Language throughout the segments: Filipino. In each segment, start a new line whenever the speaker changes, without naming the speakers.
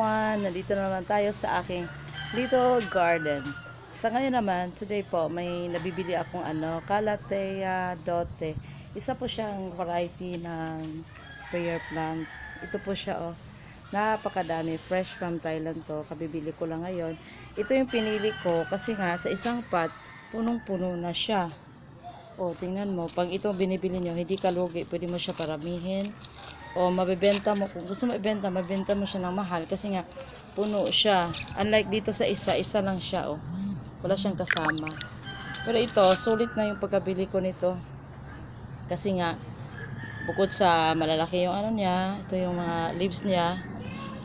everyone! Nandito na naman tayo sa aking little garden. Sa ngayon naman, today po, may nabibili akong Calathea dote. Isa po siyang variety ng prayer plant. Ito po siya, oh. Napakadami. Fresh from Thailand to. Kabibili ko lang ngayon. Ito yung pinili ko kasi nga sa isang pot, punong-puno na siya. Oh, tingnan mo. Pag ito binibili nyo, hindi ka lugi. Pwede mo siya paramihin. O mabebenta mo, kung gusto mo ibenta, mabenta mo siya ng mahal kasi nga puno siya. Unlike dito sa isa lang siya, oh. Wala siyang kasama. Pero ito, sulit na yung pagkabili ko nito. Kasi nga bukod sa malalaki yung niya, ito yung mga leaves niya.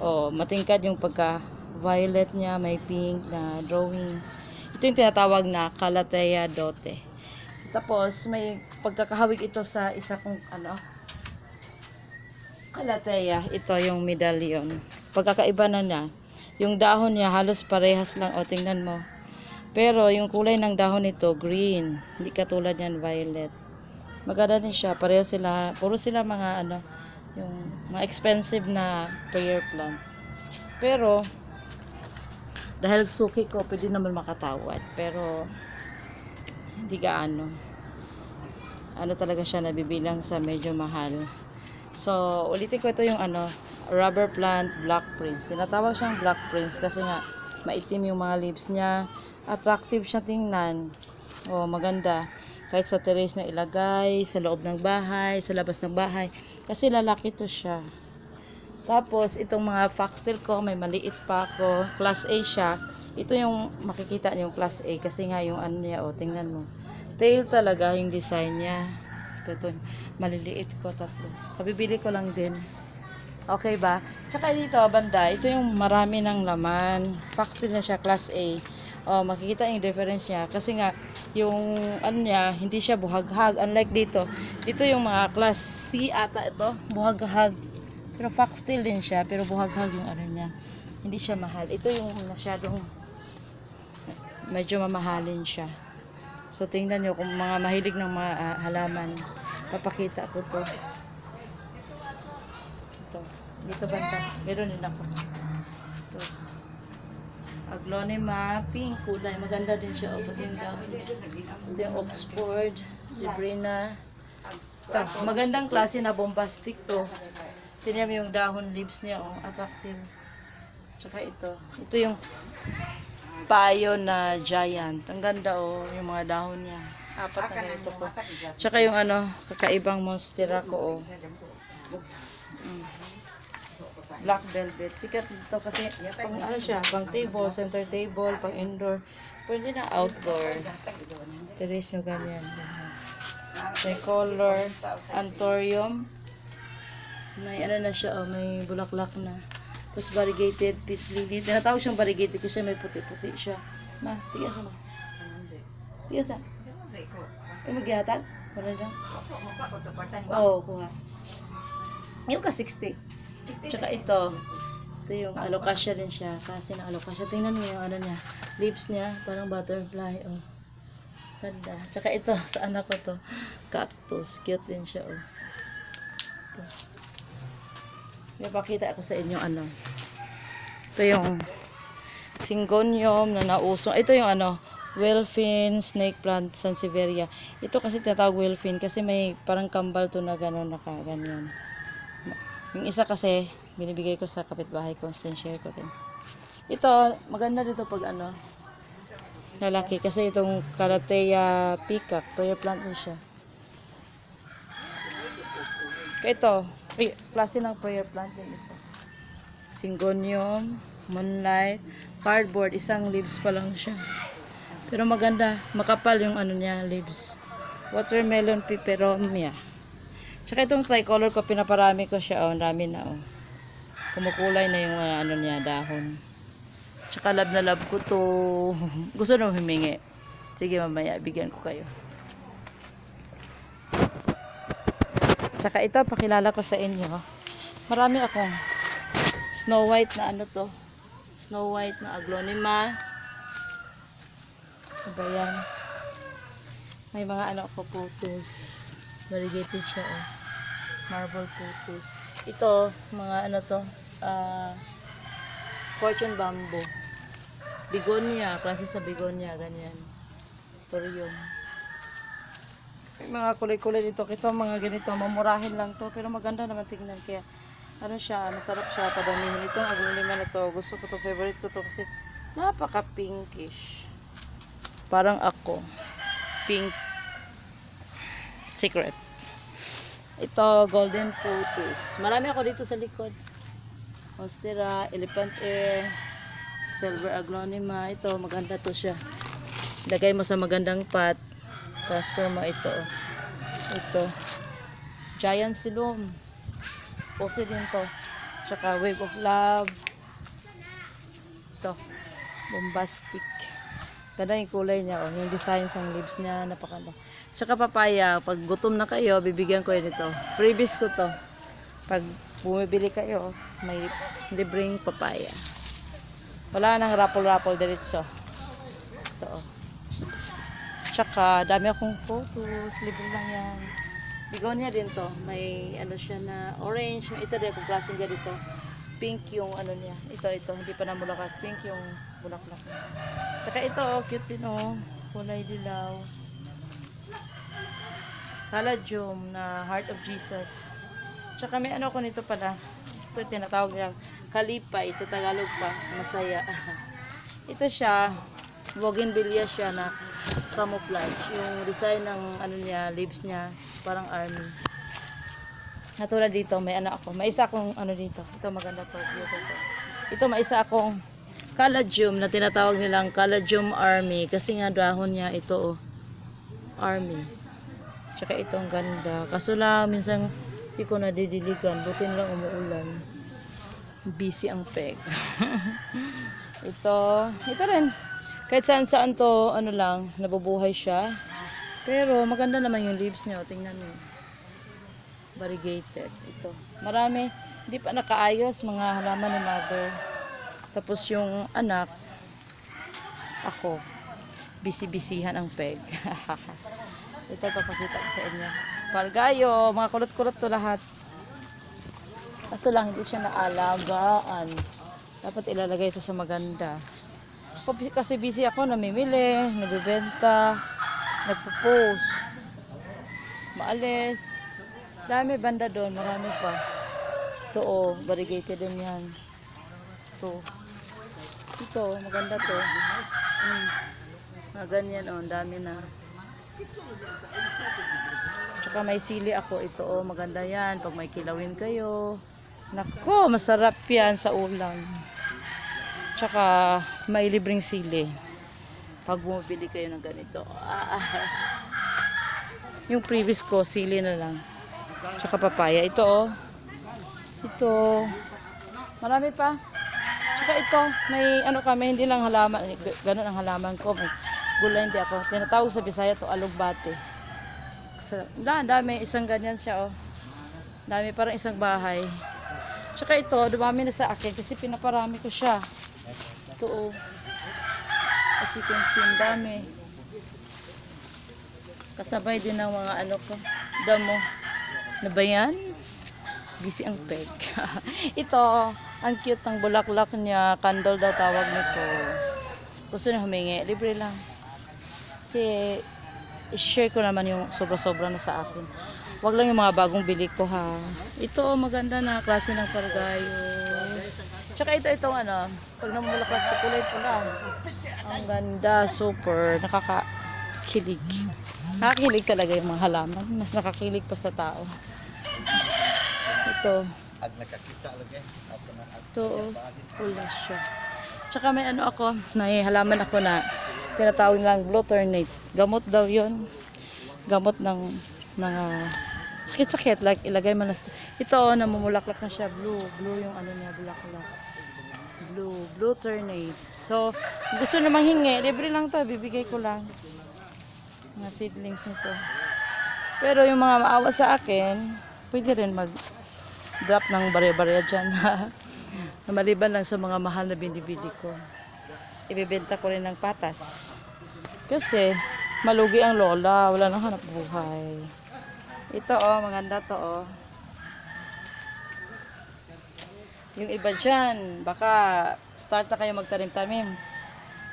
Oh, matingkad yung pagka violet niya, may pink na drawing. Ito yung tinatawag na Calathea dote. Tapos may pagkakahawig ito sa isa kong Calathea, ito yung medallion. Pagkakaiba na niya, yung dahon niya halos parehas lang. O, tingnan mo. Pero yung kulay ng dahon nito, green. Hindi katulad yan, violet. Maganda din siya. Pareho sila, puro sila mga yung mga expensive na prayer plant. Pero, dahil suki ko, pwede naman makatawad. Pero, hindi gaano. Talaga siya nabibilang sa medyo mahal. So, ulitin ko, ito yung rubber plant black prince. Tinatawag siyang black prince kasi nga maitim yung mga leaves niya. Attractive siya tingnan. Oh, maganda. Kahit sa terrace na ilagay, sa loob ng bahay, sa labas ng bahay. Kasi lalaki to siya. Tapos, itong mga foxtail ko, may maliit pa ako. Class A siya. Ito yung makikita niyo yung class A kasi nga yung niya, oh, tingnan mo. Tail talaga yung design niya. Ito, maliliit ko, tatlo. Kabibili ko lang din. Okay ba? Tsaka dito, banda, ito yung marami ng laman. Foxtail na siya, class A. Oh, makikita yung difference niya. Kasi nga, yung niya, hindi siya buhaghag. Unlike dito, dito yung mga class C ata ito, buhaghag. Pero foxtail din siya, pero buhaghag yung niya. Hindi siya mahal. Ito yung masyadong, medyo mamahalin siya. So, tingnan nyo kung mga mahilig ng mga halaman. Papakita ko to. Ito. Dito banda. Meron din ako. Ito. Aglonema, pink kulay. Maganda din siya. O, pati yung dahon. Ito yung Oxford, Zebrina. Ito. Magandang klase na bombastic to. Tingnan mo yung dahon leaves niya. O, attractive. Tsaka ito. Ito yung payo na giant. Ang ganda, oh, yung mga dahon niya. Apat na ganito po. Tsaka yung kakaibang monstera ko, oh. Black velvet. Sikat dito kasi pang siya, pang table, center table, pang indoor. Pwede na outdoor. Terrace nyo ganyan. May color, anthurium. May na siya, oh, may bulaklak na. Tapos variegated peace lily. Tinatawag siyang variegated kasi may puti-puti siya. Ma, tigas mo. Tigas na. Ay, maghihatag? Wala lang. Oo, kuha. Yung ka 60. Tsaka ito. Ito yung alocasia din siya. Kasi ng alocasia. Tingnan mo yung niya. Leaves niya. Parang butterfly. Oh. Ganda. Tsaka ito. Sa anak ko to. Cactus. Cute din siya. Oh. Ito. Ipakita ako sa inyo ito yung syngonium na nausong. Ito yung wellfin snake plant sansevieria. Ito kasi tinatawag wellfin kasi may parang kambal to na gano'n nakaganyan. Yung isa kasi binibigay ko sa kapitbahay ko, share ko rin. Ito maganda dito pag lalaki kasi itong Calathea peacock, prayer plant din siya. Ito klase ng prayer plant din ito. Syngonium, moonlight, cardboard, isang leaves pa lang siya. Pero maganda, makapal yung niya, leaves. Watermelon peperomia. Tsaka itong tricolor ko, pinaparami ko siya, oh, dami na, oh. Kumukulay na yung niya, dahon. Tsaka love na love ko to. Gusto na humingi. Sige mamaya, bigyan ko kayo. Tsaka ito, pakilala ko sa inyo. Marami akong Snow White na Snow White na aglonema. Ano yan? May mga ako putus. Variegated siya, oh. Marble putus. Ito, mga Fortune bamboo. Bigonia, klase sa bigonia, ganyan. Torium. May mga kulay-kulay dito. Ito mga ganito, mamurahin lang to. Pero maganda naman tingnan. Kaya, ano siya, masarap siya, padamihin. Itong aglulima na to. Gusto ko to, favorite ko to kasi napaka-pinkish. Parang ako. Pink. Secret. Ito, golden photos. Marami ako dito sa likod. Monstera, elephant ear, silver aglonema. Ito, maganda to siya. Lagay mo sa magandang pot. Transfer mo ito. Ito. Giant silom. Pose din to. Tsaka wave of love. Ito. Bombastic. Ganda yung kulay niya. Oh. Yung design ng leaves niya. Napakanda. Tsaka papaya. Pag gutom na kayo, bibigyan ko yun ito. Previous ko to. Pag bumibili kayo, may libreng papaya. Wala nang rapol-rapol diretso. Ito. Oh. Tsaka, dami akong photos. Libre lang yan. Bigonia din to. May ano siya na orange. May isa rin kung klaseng niya dito. Pink yung ano niya. Ito. Hindi pa namulakat. Pink yung bulaklak. Tsaka ito, cute din oh. Kulay dilaw. Caladium na Heart of Jesus. Tsaka may ano ko nito pala. Ito tinatawag nilang kalipay. Sa Tagalog pa. Masaya. Ito siya. Bougainvillea siya na camouflage. Yung design ng ano niya, leaves niya, parang army. Natulad dito, may ano ako. May isa akong ano dito. Ito maganda po. Ito may isa akong caladium na tinatawag nilang caladium army. Kasi nga dahon niya ito oh. Army. Tsaka ito ang ganda. Kaso lang, minsan hindi ko nadidiligan. Buti lang umuulan. Busy ang peg. Ito rin. Kahit saan to, ano lang, nabubuhay siya. Pero maganda naman yung leaves niya. Tingnan mo. Variegated. Ito. Marami. Hindi pa nakaayos mga halaman ni mother. Tapos yung anak, ako, busy-busyhan ang peg. Ito papakita ko sa inyo. Pargayo, mga kulot-kulot to lahat. Kaso lang, hindi siya naalagaan. Dapat ilalagay ito sa maganda. Kasi busy ako, namimili, nagbibenta, nagpo-post, maalis. Dami banda doon, marami pa. Ito oh, variegated din yan. Ito, maganda to. Mga ganyan oh, dami na. Tsaka may sili ako, ito oh, maganda yan. Pag may kilawin kayo. Nako, masarap yan sa ulam. Tsaka may libreng sili pag bumibili kayo ng ganito. Yung previous ko sili na lang. Tsaka papaya. Ito oh. Ito. Marami pa. Tsaka ito. May ano kami. Hindi lang halaman. Ganun ang halaman ko. May gulay hindi ako. Tinatawag sa Bisaya to alugbate. Dami. Isang ganyan siya oh. Dami. Parang isang bahay. Tsaka ito. Dumami na sa akin. Kasi pinaparami ko siya. Ito oh. As you can see, dami. Kasabay din ng mga ano ko. Damo. Ano ba yan? Busy ang peg. Ito, ang cute ng bulaklak niya. Candle daw tawag nito. Gusto na humingi. Libre lang. Kasi, i-share ko naman yung sobra-sobra na sa akin. Wag lang yung mga bagong bili ko ha. Ito, maganda na klase ng pargayo. Tsaka itong ano, pag namulaklak ito kulay pula. Ang ganda, super, nakakakilig. Nakakilig talaga yung mga halaman. Mas nakakilig pa sa tao. Ito. Ito, pula siya. Tsaka may ano ako, may halaman ako na tinatawag lang Glutamate. Gamot daw yon. Gamot ng mga sakit-sakit. Like, ilagay mo na. Ito, namumulaklak na siya. Blue yung ano niya, bulaklak. Blue Glutamate. So, gusto namang hingi, libre lang to, bibigay ko lang. Mga seedlings nito. Pero yung mga maawa sa akin, pwede rin mag-drop ng barya-barya dyan. Maliban lang sa mga mahal na binibili ko. Ibibenta ko rin ng patas. Kasi, malugi ang lola, wala nang hanap buhay. Ito oh, maganda to oh. Yung iba dyan, baka start na kayo magtanim-tanim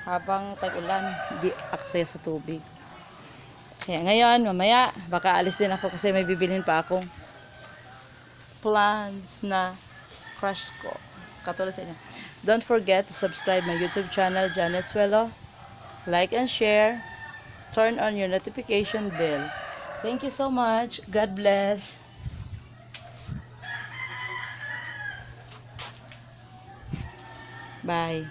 habang tag-ulan, di access sa tubig. Kaya ngayon, mamaya, baka alis din ako kasi may bibilhin pa akong plants na crush ko. Katulad sa inyo. Don't forget to subscribe my YouTube channel, Janet Suelo. Like and share. Turn on your notification bell. Thank you so much. God bless. Bye.